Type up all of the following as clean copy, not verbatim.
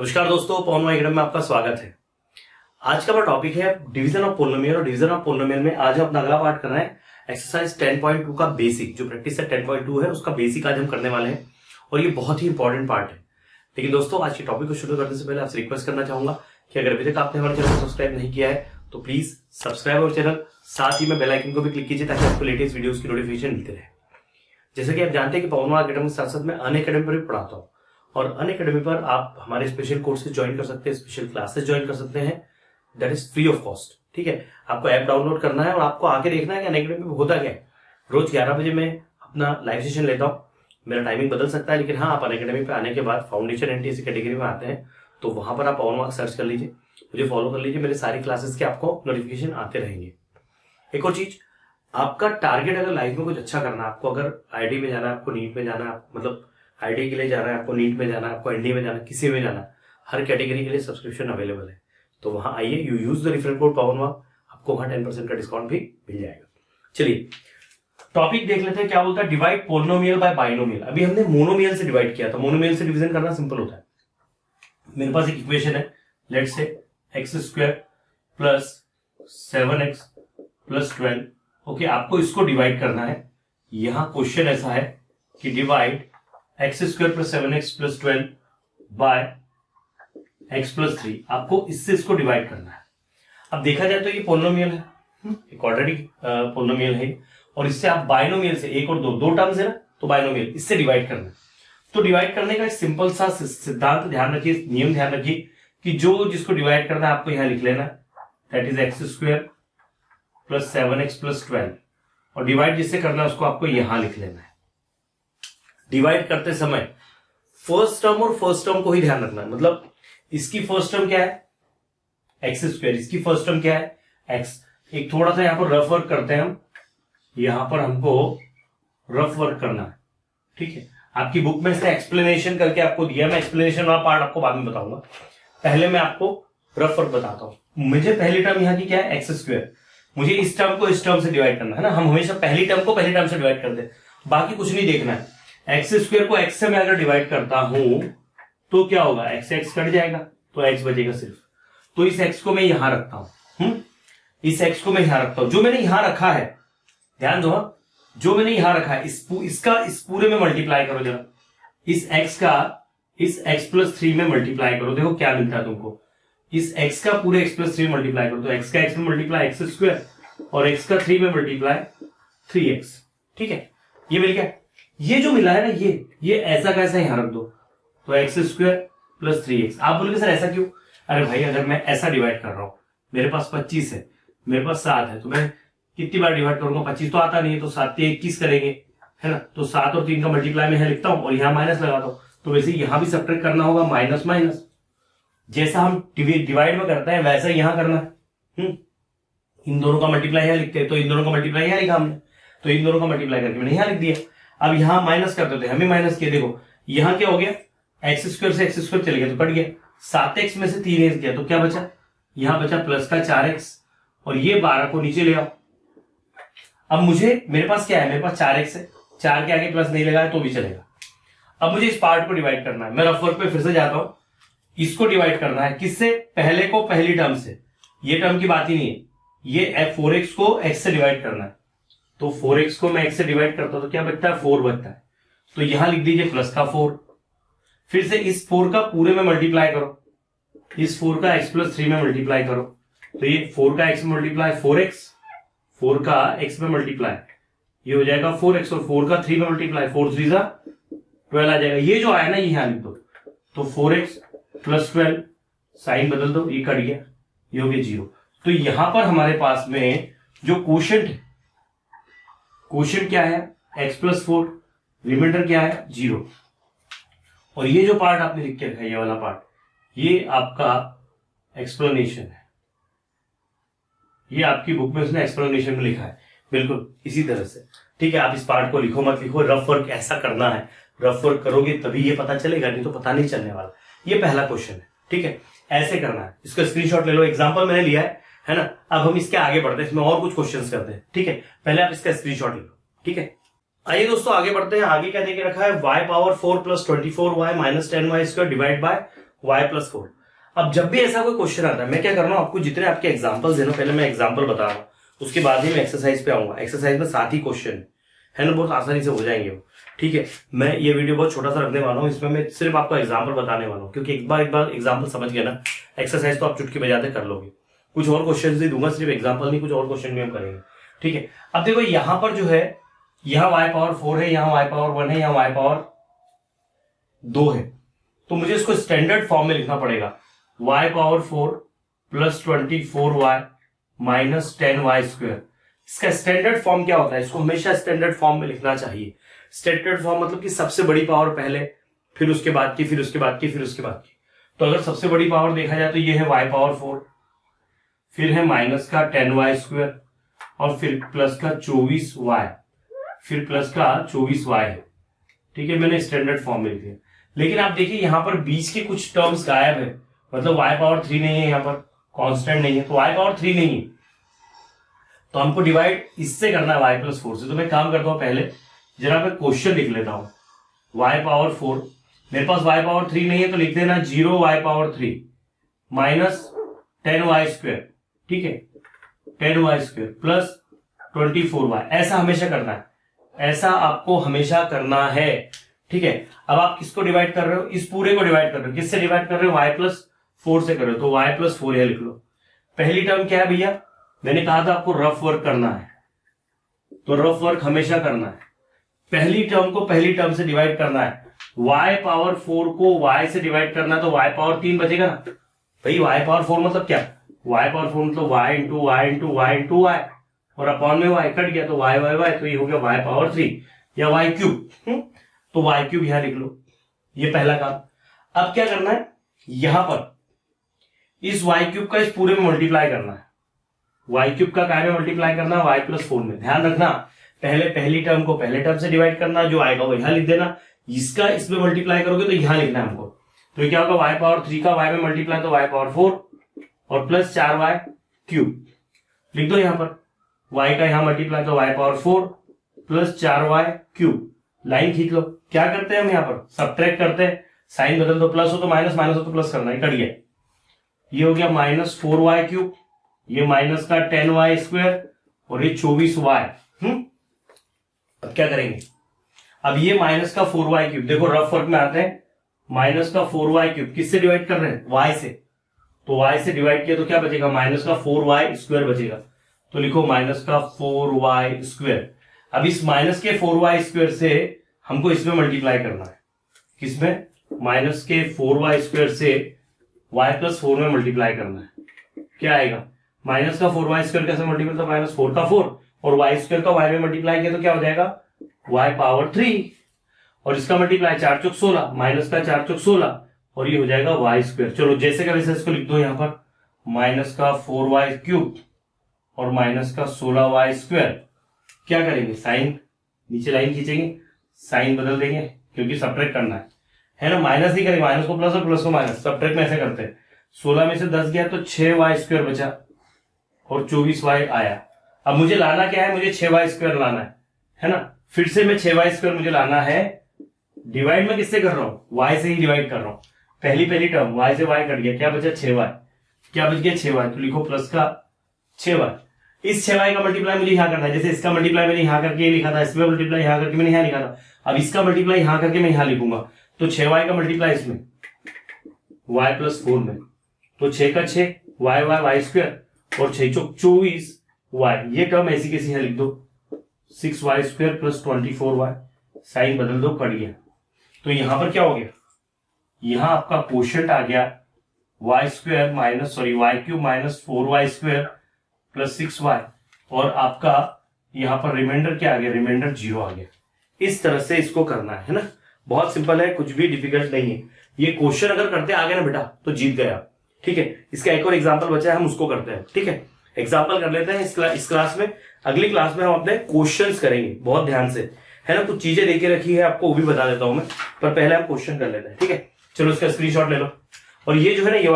नमस्कार दोस्तों, पवन एकेडमी में आपका स्वागत है। आज का हमारा टॉपिक है डिवीजन ऑफ पोलिनोमियल और डिवीजन ऑफ पोलिनोमियल में आज हम अपना अगला पार्ट कर रहे हैं एक्सरसाइज 10.2 का बेसिक। जो प्रैक्टिस है 10.2 है उसका बेसिक आज हम करने वाले हैं और ये बहुत ही इंपॉर्टेंट पार्ट है। लेकिन दोस्तों, आज के टॉपिक को शुरू करने से पहले आपसे रिक्वेस्ट करना चाहूंगा कि अगर अभी तक आपने हमारे चैनल को सब्सक्राइब नहीं किया है तो प्लीज सब्सक्राइब और चैनल, साथ ही में बेल आइकन को भी क्लिक कीजिए ताकि आपको लेटेस्ट वीडियोस की नोटिफिकेशन मिलते रहे। जैसे कि आप जानते हैं कि पवन एकेडमी के साथ साथ मैं अनअकैडमी पर भी पढ़ाता हूँ और अनअकैडमी पर आप हमारे स्पेशल कोर्सेज ज्वाइन कर सकते हैं, स्पेशल क्लासेस ज्वाइन कर सकते हैं, that is free of cost. ठीक है, आपको ऐप डाउनलोड करना है और आपको आके देखना है कि अनअकैडमी में होता क्या है। रोज 11 बजे मैं अपना लाइव सेशन लेता हूँ। मेरा टाइमिंग बदल सकता है, लेकिन हाँ, आप अनअकैडमी पे आने के बाद फाउंडेशन एनटीएससी कैटेगरी में आते हैं तो वहां पर आप पवन मार्क्स सर्च कर लीजिए, मुझे फॉलो कर लीजिए। मेरे सारी क्लासेस के आपको नोटिफिकेशन आते रहेंगे। एक और चीज, आपका टारगेट अगर लाइफ में कुछ अच्छा करना है, आपको अगर आईडी में जाना है, आपको नीट में जाना है, मतलब आईडी के लिए जाना है, आपको नीट में जाना है, आपको एनडी में जाना है, किसी में जाना है, हर कैटेगरी के लिए सब्सक्रिप्शन अवेलेबल है। तो वहां आइए, you use the referral code Pawan mark, आपको वहां 10% का डिस्काउंट भी मिल जाएगा। चलिए टॉपिक देख लेते हैं, क्या बोलता है डिवाइड पोलिनोमियल बाय बाइनोमियल। अभी हमने मोनोमियल से डिवाइड किया था, मोनोमियल से डिवीजन करना सिंपल होता है। मेरे पास एक इक्वेशन है, let's say x² plus 7x plus 12। Okay, आपको इसको डिवाइड करना है। यहां क्वेश्चन ऐसा है कि divide x² plus 7x plus 12 by x plus 3। आपको इससे इसको डिवाइड करना है। अब देखा जाए तो ये पोलिनोमियल है, एक क्वाड्रेटिक पोलिनोमियल है, और इससे आप बाइनोमियल से, एक और दो टर्म्स है ना, तो बाइनोमियल इससे डिवाइड करना है। तो डिवाइड करने का एक सिंपल सा सिद्धांत ध्यान रखिए, नियम ध्यान रखिए कि जो जिसको डिवाइड करना है आपको यहां लिख लेना है, that is x² plus 7x plus 12, और डिवाइड जिससे करना है उसको आपको यहां लिख लेना है। डिवाइड करते समय फर्स्ट टर्म और फर्स्ट टर्म को ही ध्यान रखना है। मतलब इसकी फर्स्ट टर्म क्या है x², इसकी फर्स्ट टर्म क्या है x। एक थोड़ा सा यहां पर रफ वर्क करते हैं हम, यहां पर हमको रफ वर्क करना है। ठीक है, आपकी बुक में से एक्सप्लेनेशन करके आपको दिया, मैं एक्सप्लेनेशन वाला पार्ट आपको बाद में बताऊंगा। पहले मैं आपको रफ वर्क बताता हूं। मुझे पहली टर्म यहां की क्या है x², मुझे इस टर्म को इस टर्म से डिवाइड करना है ना। हम हमेशा पहली टर्म को पहली टर्म से डिवाइड करते हैं, बाकी कुछ नहीं देखना है। x² को x से मैं अगर डिवाइड करता हूं तो क्या होगा, x कट जाएगा तो x बचेगा सिर्फ। तो इस x को मैं यहां रखता हूं, इस x को मैं यहां रखता हूं। जो मैंने यहां रखा है, ध्यान दो, जो मैंने यहां रखा है इसका इस पूरे में मल्टीप्लाई करो जरा। इस x का इस x प्लस 3 में मल्टीप्लाई करो, देखो क्या मिलता है तुमको। इस x का पूरे x प्लस 3 में मल्टीप्लाई करो तो x का x में मल्टीप्लाई x² और x का 3 में मल्टीप्लाई 3x। ठीक है, ये मिल गया। ये जो मिला है ना, ये ऐसा कैसा यहां रख दो तो x² प्लस 3x। आप बोलोगे सर ऐसा क्यों? अरे भाई, अगर मैं ऐसा डिवाइड कर रहा हूं, मेरे पास 25 है, मेरे पास 7 है, तो मैं कितनी बार डिवाइड करूंगा? 25 तो आता नहीं है, तो 7 से 21 करेंगे, है ना। तो 7 और 3 का मल्टीप्लाई में यहां लिखता हूं और यहां माइनस लगाता हूं, तो वैसे यहां भी सब्ट्रैक्ट करना होगा, माइनस माइनस। जैसा हम डिवाइड में करते हैं वैसा यहां करना है। इन दोनों का मल्टीप्लाई यहां लिखते हैं, तो इन दोनों का मल्टीप्लाई यहां लिखा हमने, तो इन दोनों का मल्टीप्लाई करके मैंने यहां लिख दिया। अब यहां माइनस करते थे, हमें माइनस किया, देखो यहां क्या हो गया, x² से x² चले गया तो कट गया। 7x में से 3x गया तो क्या बचा, यहां बचा प्लस का 4x, और ये 12 को नीचे ले आओ। अब मेरे पास क्या है, मेरे पास 4x है, 4 के आगे प्लस नहीं लगाया तो भी चलेगा। अब मुझे इस पार्ट को डिवाइड करना है। मैं रफ वर्क पे फिर से जाता हूं, इसको डिवाइड करना है किससे, पहले को पहली टर्म से। ये टर्म की बात ही नहीं है, ये 4x को x से डिवाइड करना है। तो 4x को मैं x से डिवाइड करता हूं तो क्या बचता है, 4 बचता है। तो यहां लिख दीजिए प्लस का 4। फिर से इस 4 का पूरे में मल्टीप्लाई करो, इस 4 का x प्लस 3 में मल्टीप्लाई करो, तो ये 4 का x में मल्टीप्लाई 4x, 4 का x में मल्टीप्लाई, ये हो जाएगा 4x, और 4 का 3 में मल्टीप्लाई 4 3 12 आ जाएगा। ये जो आया ना, ये यहां लिख दो, तो 4x प्लस 12, साइन बदल दो, ये कट गया, ये हो गया 0। तो यहां पर हमारे पास में जो क्वोशिएंट है, क्वोशिएंट क्या है x प्लस 4, रिमाइंडर क्या है 0। और ये जो पार्ट आपने लिख के रखा है, ये वाला पार्ट, ये आपका एक्सप्लेनेशन है। ये आपकी बुक में उसने एक्सप्लेनेशन में लिखा है, बिल्कुल इसी तरह से। ठीक है, आप इस पार्ट को लिखो मत लिखो, रफ वर्क ऐसा करना है। रफ वर्क करोगे तभी ये पता चलेगा, नहीं तो पता नहीं चलने वाला। ये पहला क्वेश्चन है, ठीक है, ऐसे करना है। इसका स्क्रीनशॉट ले लो, एग्जांपल मैंने लिया है ना। अब हम इसके आगे बढ़ते हैं, इसमें और कुछ क्वेश्चंस करते हैं। ठीक है, पहले आप इसका स्क्रीनशॉट ले लो। ठीक है, आइए दोस्तों आगे बढ़ते हैं। आगे क्या देके रखा है, y power 4 plus 24y minus 10y square divide by y+4। अब जब भी ऐसा कोई क्वेश्चन आता है, मैं क्या कर रहा हूँ, आपको जितने आपके एग्जांपल्स है ना, पहले मैं एग्जांपल बता रहा हूँ, उसके बाद ही मैं एक्सरसाइज पे आऊंगा। एक्सरसाइज में 7 ही क्वेश्चन है ना, बहुत आसानी से हो जाएंगे वो। ठीक है, मैं ये वीडियो बहुत छोटा सा रखने वाला हूँ, इसमें मैं सिर्फ आपको एग्जाम्पल बताने वाला हूँ, क्योंकि एक बार एग्जाम्पल समझ गया ना, एक्सरसाइज तो आप चुटकी बजाते कर लोगे। कुछ और क्वेश्चन भी दूंगा, सिर्फ एग्जाम्पल नहीं, कुछ और क्वेश्चन भी हम करेंगे। ठीक है, अब देखो यहां पर जो है, यहाँ y⁴ है, यहाँ y⁴ है, यहाँ y⁴ है, तो मुझे इसको स्टैंडर्ड फॉर्म में लिखना पड़ेगा। y⁴ + 24y - 10y²। इसका स्टैंडर्ड फॉर्म क्या होता है, इसको हमेशा स्टैंडर्ड फॉर्म में लिखना चाहिए। स्टैंडर्ड फॉर्म मतलब कि सबसे बड़ी पावर पहले, फिर उसके बाद की, फिर उसके बाद की, फिर उसके बाद की। तो अगर सबसे बड़ी पावर देखा जाए तो ये है y⁴, फिर है -10y², और फिर प्लस का 24y, फिर प्लस का 24y है। ठीक है, मैंने स्टैंडर्ड फॉर्म में लिख दिया। लेकिन आप देखिए यहां पर बीच के कुछ टर्म्स गायब है, मतलब y⁴ नहीं है, यहां पर कांस्टेंट नहीं है, तो y⁴ नहीं है, तो हमको डिवाइड इससे करना है y+4 से। तो मैं काम करता हूं, पहले जरा मैं क्वेश्चन लिख लेता हूं। y⁴, मेरे पास y⁴ नहीं है तो लिख देना 0y⁴ -10y²। ठीक है, 10y² प्लस 24y। ऐसा हमेशा करना है, ऐसा आपको हमेशा करना है। ठीक है, अब आप किसको डिवाइड कर रहे हो, इस पूरे को डिवाइड कर रहे हो, किससे डिवाइड कर रहे हो, y+4 से कर रहे हो, तो y+4 यह लिख लो। पहली टर्म क्या है भैया, मैंने कहा था आपको रफ वर्क करना है, तो रफ वर्क हमेशा करना है। पहली टर्म को पहली टर्म से डिवाइड करना है, y⁴ को y से डिवाइड करना है, तो y⁴ बचेगा ना भाई। y⁴ मतलब क्या, y⁴ मतलब y into Y into Y into Y, और अपॉन में y कट गया तो y y y, तो ये हो गया y⁴ या y³। तो y³ यहां लिख लो, ये पहला काम। अब क्या करना है, यहां पर इस y³ का इस पूरे में मल्टीप्लाई करना है। y³ का काय में मल्टीप्लाई करना है, y+4 में। ध्यान रखना, पहले पहली टर्म को पहले टर्म से डिवाइड करना, जो आएगा वो यहां लिख देना, इसका इसमें मल्टीप्लाई करोगे तो यहां लिखना है हमको। तो क्या होगा, y⁴ का y में मल्टीप्लाई तो y⁴ और प्लस 4y³ लिख दो यहां पर, y का यहां मल्टीप्लाई तो y⁴ प्लस 4y³। लाइन खींच लो। क्या करते हैं हम यहां पर, सब्ट्रैक्ट करते हैं, साइन बदल दो, प्लस हो तो माइनस, माइनस हो तो प्लस करना है, कट गया। ये हो गया -4y³, ये माइनस का 10y² और ये 24y। अब क्या करेंगे, अब ये माइनस का 4y³, देखो रफ वर्क में आते हैं, माइनस का 4y³ किससे डिवाइड कर रहे हैं, y से, तो y से डिवाइड किया तो क्या बचेगा, माइनस का 4y² बचेगा। तो लिखो माइनस का 4y²। अब इस माइनस के 4y² से हमको इसमें मल्टीप्लाई करना है, किसमें, माइनस के 4y² से y+4 में मल्टीप्लाई करना है। क्या आएगा, माइनस का 4y² कैसे मल्टीप्लाई, तो -4 का 4 और y² का y में मल्टीप्लाई किया तो क्या हो जाएगा, y⁴। और इसका मल्टीप्लाई 4 चौक 16, माइनस का 4 चौक 16 और ये हो जाएगा y²। चलो जैसे का वैसे इसको लिख दो यहां पर, माइनस का 4y³ और माइनस का 16y²। क्या करेंगे, साइन नीचे लाइन खींचेंगे, साइन बदल देंगे, क्योंकि सब्ट्रैक्ट करना है ना, माइनस ही करेंगे, माइनस को प्लस और प्लस को माइनस, सब्ट्रैक्ट में ऐसे करते हैं। 16 में से 10 गया तो 6y² बचा और 24y आया। अब मुझे लाना क्या है, मुझे 6y² लाना है ना, फिर से मैं 6y² मुझे लाना है। डिवाइड में किससे कर रहा हूं, y से ही डिवाइड कर रहा हूं। पहली टर्म y से y कट गया, क्या बचा 6y, क्या बच गया 6y, तो लिखो प्लस का 6y। इस 6y का मल्टीप्लाई मुझे यहां करना है, जैसे इसका मल्टीप्लाई मैंने यहां करके लिखा था, इसमें मल्टीप्लाई यहां करके मैंने यहां लिखा था। अब इसका मल्टीप्लाई यहां करके मैं यहां लिखूंगा, तो 6y का मल्टीप्लाई इसमें y+4 में, तो 6 का 6 y² और 6 चौक 24y। ये टर्म ऐसी कैसी है लिख दो, 6y² प्लस 24y, साइन बदल दो, कट गया। तो यहां पर क्या हो गया, यहां आपका क्वोशंट आ गया y³ minus 4y² plus 6y, और आपका यहां पर रिमाइंडर क्या आ गया, रिमाइंडर 0 आ गया। इस तरह से इसको करना है ना, बहुत सिंपल है, कुछ भी डिफिकल्ट नहीं है। ये क्वेश्चन अगर करते आ गए ना बेटा तो जीत गया। ठीक है, इसका एक और एग्जाम्पल बचा है, हम उसको करते हैं। ठीक है, एग्जाम्पल कर लेते हैं इस क्लास में। अगली क्लास में हम अपने क्वेश्चंस करेंगे, बहुत ध्यान से, है ना। कुछ चीजें देके रखी है आपको, वो भी बता देता हूं मैं, पर पहले हम क्वेश्चन कर लेते हैं। ठीक है, चलो इसका स्क्रीनशॉट ले लो। और ये जो है ना, ये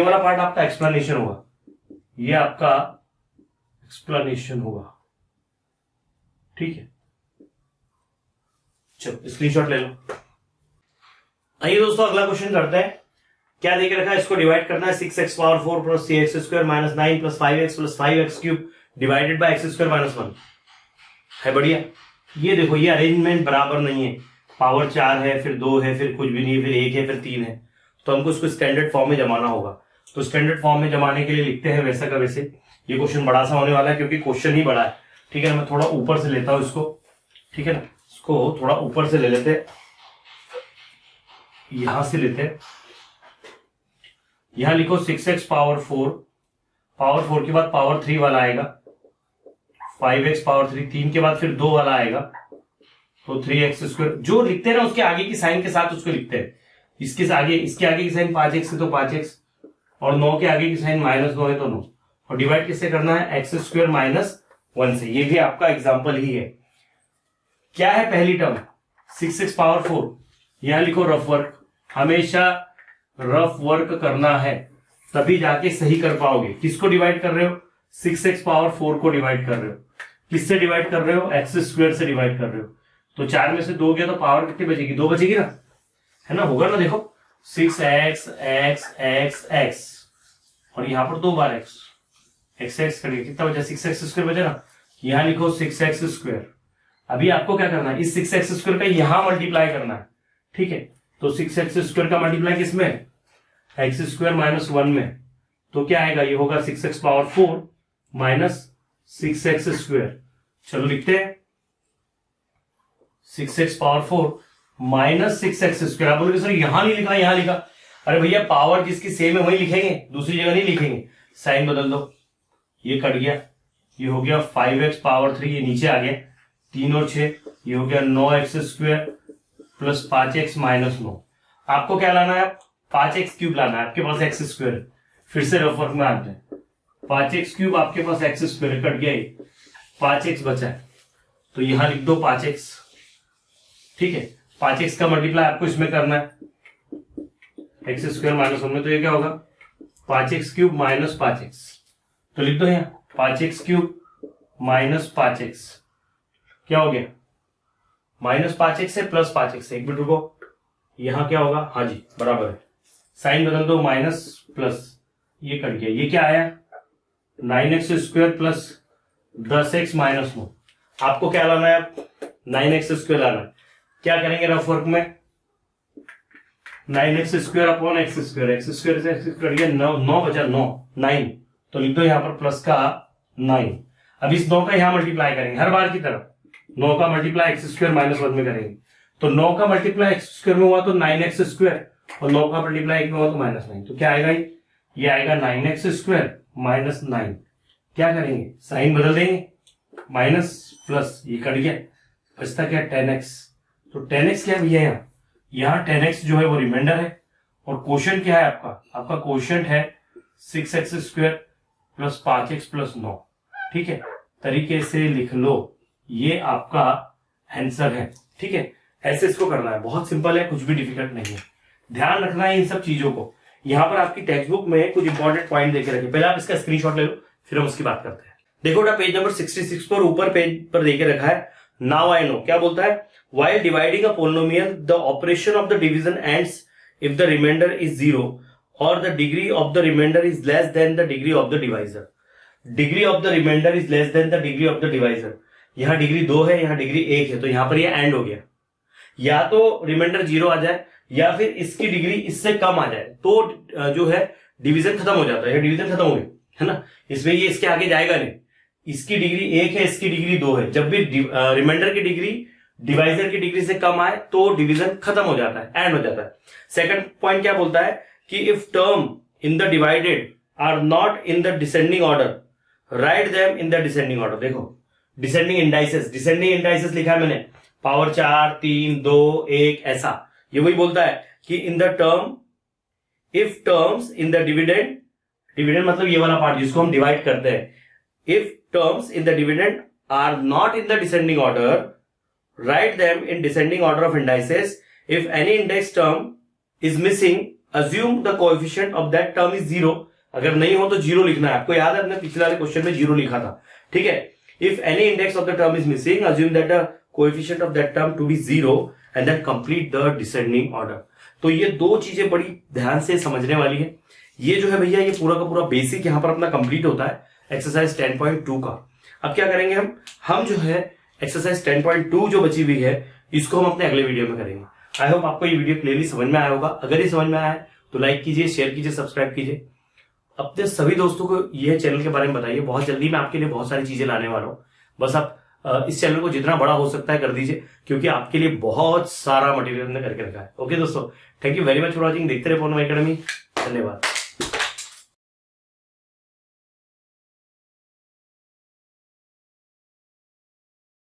वाला पार्ट आपका एक्सप्लेनेशन होगा, ये आपका एक्सप्लेनेशन होगा। ठीक है, चलो स्क्रीनशॉट ले लो। आइए दोस्तों अगला क्वेश्चन करते हैं। क्या देके रखा है, इसको डिवाइड करना है 6x power 4 plus 3x square minus 9 plus 5x plus 5x cube divided by x square minus 1 है। बढ़िया। ये देखो ये अरेंजमेंट बराबर नहीं है, पावर 4 है, फिर 2 है, फिर कुछ भी नहीं, फिर 1 है, फिर 3 है, तो हमको इसको स्टैंडर्ड फॉर्म में जमाना होगा। तो स्टैंडर्ड फॉर्म में जमाने के लिए लिखते हैं वैसा का वैसे। ये क्वेश्चन बड़ा सा होने वाला है क्योंकि क्वेश्चन ही बड़ा है। ठीक है, मैं थोड़ा ऊपर से लेता हूं इसको। ठीक है ना, इसको थोड़ा ऊपर से ले लेते हैं, यहां से लेते हैं। यहां लिखो 6x पावर 4 के बाद पावर 3 वाला आएगा, 5x पावर 3, 3 के बाद फिर 2 वाला आएगा, तो 3x स्क्वायर। जो लिखते हैं ना उसके आगे की साइन के साथ उसको लिखते हैं। इसके आगे की साइन 5x है तो 5x, और 9 के आगे की साइन -9 है तो 9, और डिवाइड किससे करना है, x स्क्वायर माइनस 1 से। ये भी आपका एग्जाम्पल ही है। क्या है पहली टर्म, 6x पावर 4, यहां लिखो रफ वर्क। हमेशा रफ वर्क करना है तभी जाके सही कर पाओगे। किसको डिवाइड कर रहे हो, 6x पावर 4 को डिवाइड कर रहे हो। किससे डिवाइड कर रहे हो, x स्क्वायर से डिवाइड कर रहे हो। तो 4 में से 2 गया तो पावर कितनी बचेगी, 2 बचेगी ना, है ना, होगा ना। देखो 6x x x x और यहां पर 2 बार x करेंगे, कितना बचा, 6x स्क्वायर बचा ना। यहां लिखो 6x स्क्वायर। अभी आपको क्या करना है, इस 6x स्क्वायर का यहां मल्टीप्लाई करना है। ठीक है, तो 6x स्क्वायर का मल्टीप्लाई किसमें, x स्क्वायर माइनस 1 में। तो क्या आएगा, ये होगा 6x power 4 minus 6x square. चलो लिखते हैं 6x power 4 minus 6x square. आप बोलोगे सर यहां नहीं लिखा, यहां लिखा। अरे भैया पावर जिसकी सेम है वही लिखेंगे, दूसरी जगह नहीं लिखेंगे। साइन बदल दो, ये कट गया, ये हो गया 5x पावर 3, ये नीचे आ गया, 3 और 6, ये हो गया 9x square plus 5x minus 9। आपको क्या लाना है, 5x क्यूब लाना है। आपके पास x स्क्वायर, फिर से रफ वर्क में आते हैं। 5x क्यूब आपके पास x स्क्वायर, कट गया, 5x बचा है, तो यहां लिख दो 5x। ठीक है, 5x का मल्टीप्लाई आपको इसमें करना है, x स्क्वायर माइनस 1 में, तो ये क्या होगा, 5x क्यूब माइनस 5x। तो लिख दो यहाँ 5x क्यूब माइनस 5x, क्या हो गया, माइनस 5x से प्लस 5x। एक मिनट रुको, यहां क्या होगा, हाँ जी बराबर है, साइन बदल दो, माइनस प्लस, ये कट गया, ये क्या आया 9x square plus 10x minus 9। आपको क्या लाना है, 9x स्क्वायर लाना है। क्या करेंगे रफ वर्क में, 9x square upon x square, x square से x कट गया, 9 बचा, 9, तो लिख दो यहाँ पर प्लस का 9। अब इस 9 का यहां मल्टीप्लाई करेंगे हर बार की तरह, 9 का मल्टीप्लाई x स्क्वायर माइनस 1 में करेंगे। तो 9 का मल्टीप्लाई x स्क्वायर में हुआ तो 9x स्क्वायर, और 9 का मल्टीप्लाई 1 में हुआ तो माइनस 9। तो क्या आएगा, ये आएगा 9x स्क्वायर माइनस 9। क्या करेंगे, साइन बदल देंगे, माइनस प्लस, ये कट गया, बचता क्या 10x। तो 10x क्या भैया, यहाँ 10x जो है वो रिमाइंडर है, और क्वोशिएंट क्या है आपका क्वोशिएंट है 6x square plus 5x plus 9। ठीक है, तरीके से लिख लो, ये आपका आंसर है। ठीक है, ऐसे इसको करना है, बहुत सिंपल है, कुछ भी डिफिकल्ट नहीं है। ध्यान रखना है इन सब चीजों को। यहां पर आपकी टेक्स्ट बुक में कुछ इंपॉर्टेंट पॉइंट देके रखे, पहले आप इसका स्क्रीनशॉट ले लो, फिर हम उसकी बात करते हैं। देखो बेटा पेज नंबर 66 पर ऊपर पेज पर देके रखा है, नाउ आई नो। क्या बोलता है, while dividing a polynomial the operation of the division ends if the remainder is 0 or the degree of the remainder is less than the degree of the divisor. Degree of the remainder is less than the degree of the divisor. यहां degree 2 है, यहां degree 1 है, तो यहां पर ये and हो गया। या तो रिमाइंडर 0 आ जाए या फिर इसकी डिग्री इससे कम आ जाए, तो जो है डिवीजन खत्म हो जाता है, डिवीजन खत्म हो गया, है ना। इसमें ये इसके आगे जाएगा नहीं। इसकी डिग्री 1 है, इसकी डिग्री 2 है। जब भी रिमाइंडर की डिग्री डिवाइजर की डिग्री से कम आए तो डिवीजन खत्म हो जाता है, एंड हो जाता है। सेकंड पॉइंट क्या बोलता है कि if term in the divided are not in the descending order, write them in the descending order. देखो डिसेंडिंग इंडाइसेस लिखा है मैंने, पावर 4, 3, 2, 1 ऐसा। ये वही बोलता है कि in the term, if terms in the dividend मतलब ये वाला पार्ट जिसको हम डिवाइड करते हैं, if terms in the dividend are not in the descending order, write them in descending order of indices. If any index term is missing, assume the coefficient of that term is 0. अगर नहीं हो तो 0 लिखना है। आपको याद है अपने पिछले वाले क्वेश्चन में 0 लिखा था, ठीक है। If any index of the term is missing, assume that the coefficient of that term to be 0 and then complete the descending order. तो ये दो चीजें बड़ी ध्यान से समझने वाली है। ये जो है भैया, ये पूरा का पूरा बेसिक यहाँ पर अपना कंप्लीट होता है एक्सरसाइज 10.2 का। अब क्या करेंगे हम जो है एक्सरसाइज 10.2 जो बची हुई है इसको हम अपने अगले वीडियो में करेंगे। आई होप आपको ये वीडियो क्लियरली समझ में आया होगा। अगर ये समझ में आया है तो लाइक कीजिए, शेयर कीजिए, सब्सक्राइब कीजिए, अपने सभी दोस्तों को ये चैनल के बारे में बताइए। बहुत जल्दी मैं आपके लिए बहुत सारी चीजें लाने वाला हूं। बस आप इस चैनल को जितना बड़ा हो सकता है कर दीजिए, क्योंकि आपके लिए बहुत सारा मटेरियल हमने करके रखा है। ओके दोस्तों, thank you very much for watching. देखते रहे पोर्नो एकेडमी। धन्यवाद।